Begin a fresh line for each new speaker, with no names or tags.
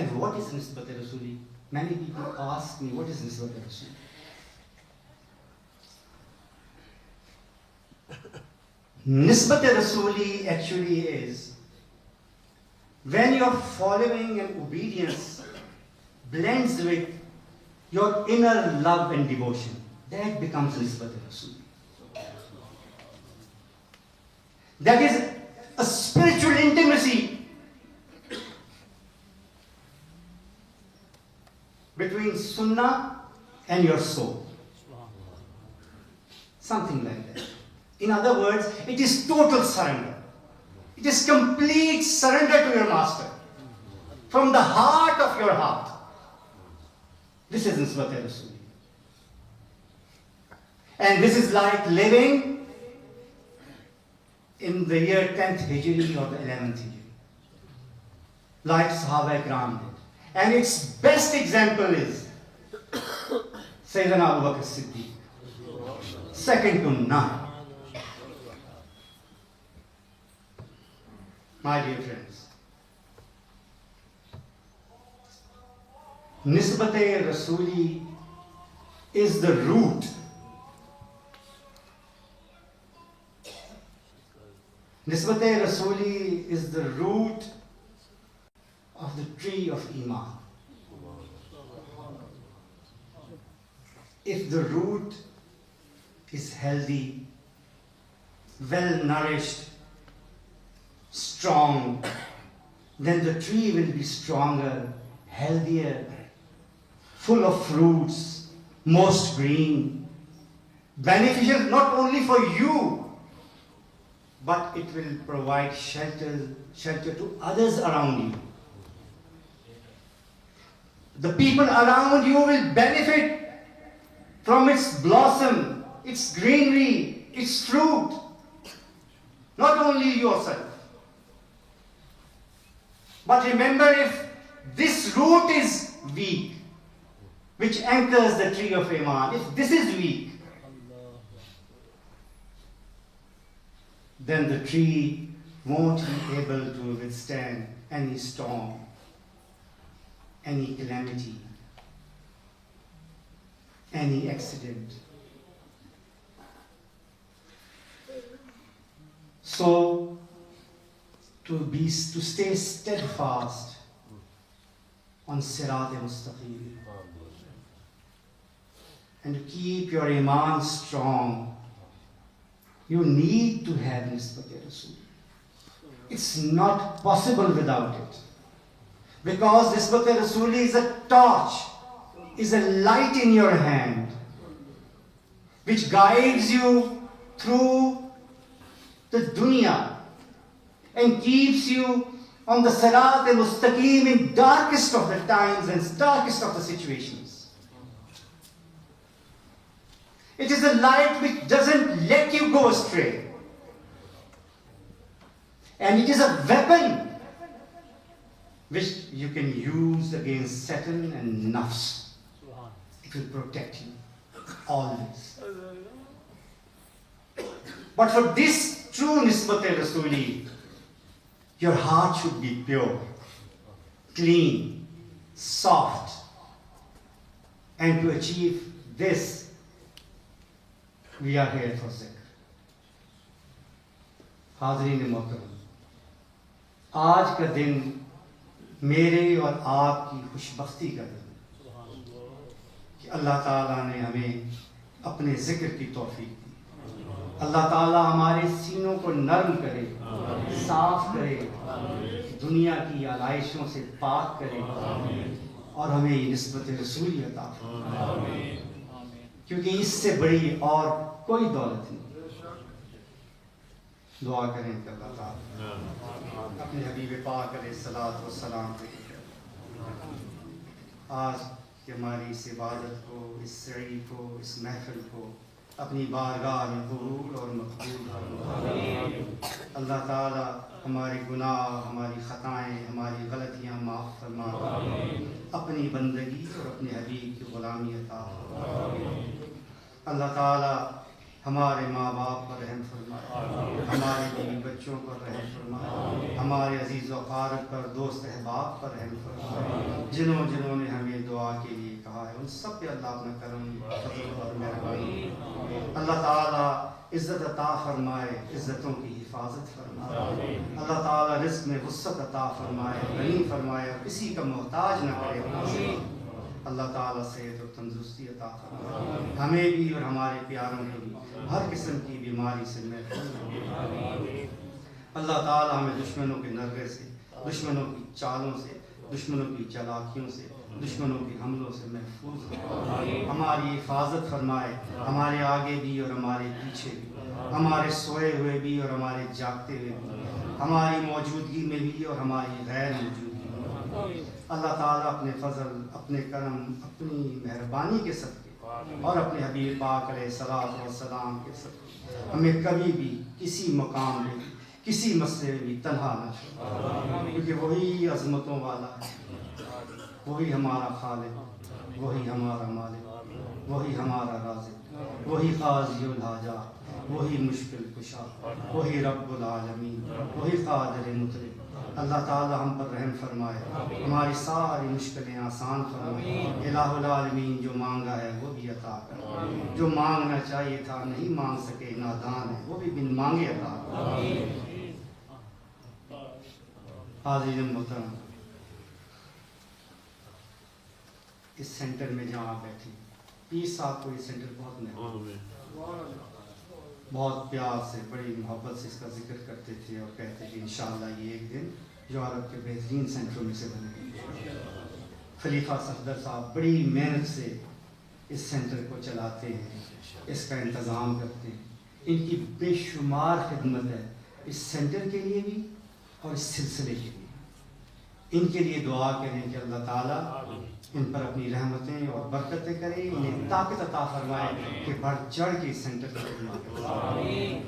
And what is Nisbat Rasuli? Many people ask me, what is Nisbat Rasuli? Nisbat Rasuli actually is when your following and obedience blends with your inner love and devotion. That becomes Nisbat Rasuli. That is a spiritual intimacy between Sunnah and your soul. Something like that. In other words, it is total surrender. It is complete surrender to your master. From the heart of your heart. This is Nisbat Rasuli. And this is like living in the year 10th Hijri or the 11th Hijri. Like Sahaba Ikram did. And its best example is Sayyidina Abu Bakr Siddiq. Second to none. My dear friends, Nisbat Rasuli is the root. Nisbat Rasuli is the root of the tree of Iman. If the root is healthy, well nourished, strong, then the tree will be stronger, healthier, full of fruits, most green, beneficial not only for you, but it will provide shelter to others around you. The people around you will benefit from its blossom, its greenery, its fruit. Not only yourself. But remember, if this root is weak, which anchors the tree of Iman, if this is weak, then the tree won't be able to withstand any storm, any calamity, any accident. So, to stay steadfast on Sirat-e-Mustaqim and to keep your Iman strong, you need to have Nisbat Rasul. It's not possible without it. Because Nisbat Rasul is a torch, is a light in your hand, which guides you through the dunya and keeps you on the Sirat-e-Mustaqim in darkest of the times and darkest of the situations. It is a light which doesn't let you go astray. And it is a weapon which you can use against Satan and Nafs. It will protect you always. But for this true Nisbat Rasuli, your heart should be pure, clean, soft. And to achieve this, we are here for zikr. حاضرین محترم، آج کا دن میرے اور آپ کی خوشبختی کا دن کہ اللہ تعالیٰ نے ہمیں اپنے ذکر کی توفیق دی. اللہ تعالیٰ ہمارے سینوں کو نرم کرے، صاف کرے، دنیا کی آلائشوں سے پاک کرے اور ہمیں یہ نسبت رسولی عطا فرمائے، کیونکہ اس سے بڑی اور کوئی دولت نہیں. دعا کریں کہ اللہ تعالیٰ اپنے حبیب پاک علیہ الصلوۃ والسلام پہ آج کی ہماری اس عبادت کو، اس سعی کو، اس محفل کو اپنی بارگاہ میں قبول اور مقبول فرمائے. اللہ تعالیٰ ہمارے گناہ، ہماری خطائیں، ہماری غلطیاں معاف فرما، اپنی بندگی اور اپنے حبیب کی غلامی عطا فرما. اللہ تعالیٰ ہمارے ماں باپ پر رحم فرمائے، ہمارے بیوی بچوں پر رحم فرمائے، ہمارے عزیز و اقارب پر، دوست احباب پر رحم فرمائے، جنہوں نے ہمیں دعا کے لیے کہا ہے ان سب پہ اللہ اپنا کرم فضل اور مہربانی اللہ تعالیٰ عزت عطا فرمائے، عزتوں کی حفاظت فرمائے، اللہ تعالیٰ رزق میں وسعت عطا فرمائے، غنی فرمائے اور کسی کا محتاج نہ کرے، اللہ تعالیٰ صحت اور تندرستی عطا فرمائے، ہمیں بھی اور ہمارے پیاروں کو بھی ہر قسم کی بیماری سے محفوظ فرمائے، اللہ تعالیٰ ہمیں دشمنوں کے نرغے سے، دشمنوں کی چالوں سے، دشمنوں کی چالاکیوں سے، دشمنوں کے حملوں سے محفوظ فرمائے، ہماری حفاظت فرمائے، ہمارے آگے بھی اور ہمارے پیچھے بھی، ہمارے سوئے ہوئے بھی اور ہمارے جاگتے ہوئے بھی، ہماری موجودگی میں بھی اور ہماری غیر موجودگی میں۔ اللہ تعالیٰ اپنے فضل، اپنے کرم، اپنی مہربانی کے صدقے اور اپنے حبیب پاک علیہ الصلوۃ والسلام کے صدقے ہمیں کبھی بھی کسی مقام میں کسی مسئلے میں بھی تنہا نہ چھوڑے، کیونکہ وہی عظمتوں والا ہے، وہی ہمارا خالق، وہی ہمارا مالک، وہی ہمارا رازق، وہی قاضی الحاجات، وہی مشکل کشا، وہی رب العالمین، وہی قادر مطلب۔ اللہ تعالی ہم پر رحم فرمائے، ہماری ساری مشکلیں آسان فرمائے، الہ العالمین جو مانگا ہے وہ بھی عطا کرے، جو مانگنا چاہیے تھا نہیں مانگ سکے نادان ہے وہ بھی بن مانگے عطا کرے۔ حاضرین محترم، اس سینٹر میں جہاں آپ بیٹھے پیر صاحب کو یہ سینٹر بہت محبوب، بہت پیار سے، بڑی محبت سے اس کا ذکر کرتے تھے اور کہتے کہ انشاءاللہ یہ ایک دن یورپ کے بہترین سینٹروں میں سے بنے گا۔ خلیفہ صفدر صاحب بڑی محنت سے اس سینٹر کو چلاتے ہیں، اس کا انتظام کرتے ہیں، ان کی بے شمار خدمت ہے اس سینٹر کے لیے بھی اور اس سلسلے کے لیے۔ ان کے لیے دعا کریں کہ اللہ تعالیٰ ان پر اپنی رحمتیں اور برکتیں کرے، انہیں طاقت عطا فرمائے کہ بڑھ چڑھ کے اس سینٹر کی خدمت کریں۔